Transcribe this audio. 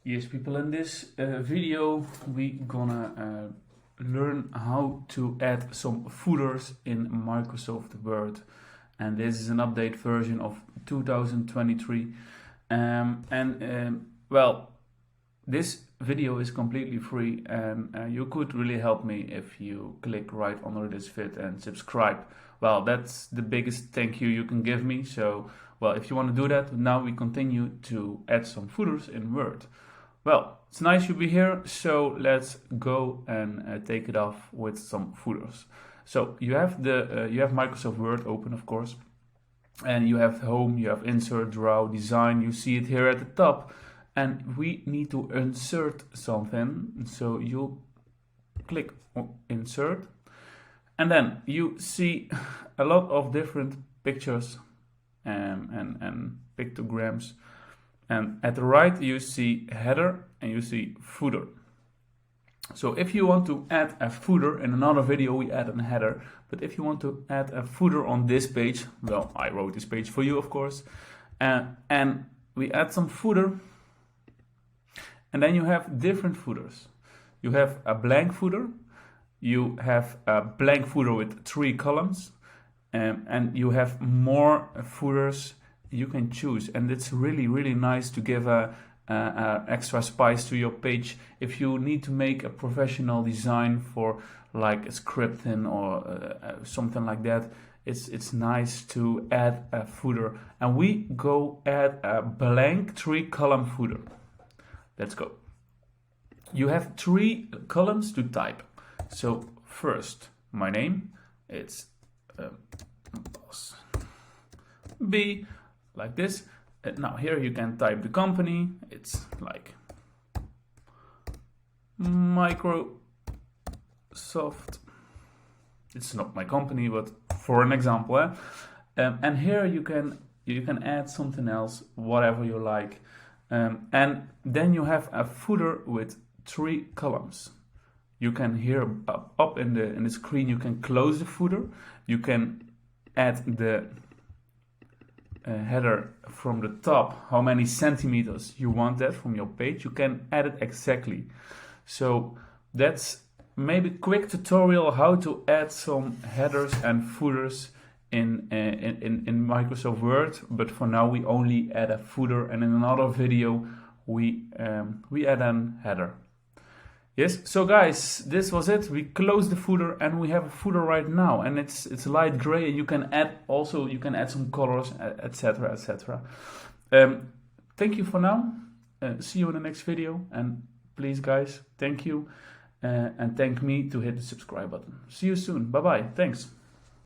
Yes, people, in this video we gonna learn how to add some footers in Microsoft Word, and this is an update version of 2023. Well, this video is completely free, and you could really help me if you click right under this vid and subscribe. Well, that's the biggest thank you can give me. So, well, if you want to do that, now we continue to add some footers in Word. Well, it's nice you be here, so let's go and take it off with some footers. So you have you have Microsoft Word open, of course, and you have Home, you have Insert, Draw, Design. You see it here at the top, and we need to insert something. So you click on Insert, and then you see a lot of different pictures and pictograms. And at the right, you see header and you see footer. So if you want to add a footer, in another video we add a header, but if you want to add a footer on this page, well, I wrote this page for you, of course, and we add some footer, and then you have different footers. You have a blank footer, you have a blank footer with 3 columns, and you have more footers you can choose, and it's really nice to give a extra spice to your page if you need to make a professional design for like a scripting or something like that. It's nice to add a footer, and we go add a blank 3-column footer. Let's go. You have 3 columns to type. So first, my name, it's boss B, like this. Now here you can type the company. It's like Microsoft. It's not my company, but for an example. And here you can add something else, whatever you like. And then you have a footer with 3 columns. You can here up in the screen, you can close the footer. You can add the header from the top, how many centimeters you want that from your page. You can add it exactly. So that's maybe quick tutorial how to add some headers and footers in Microsoft Word. But for now we only add a footer, and in another video we add an header. Yes, so guys, this was it. We closed the footer, and we have a footer right now, and it's light gray, and you can add some colors, etc, etc. Thank you for now. See you in the next video, and please guys, thank you, and thank me to hit the subscribe button. See you soon. Bye bye. Thanks.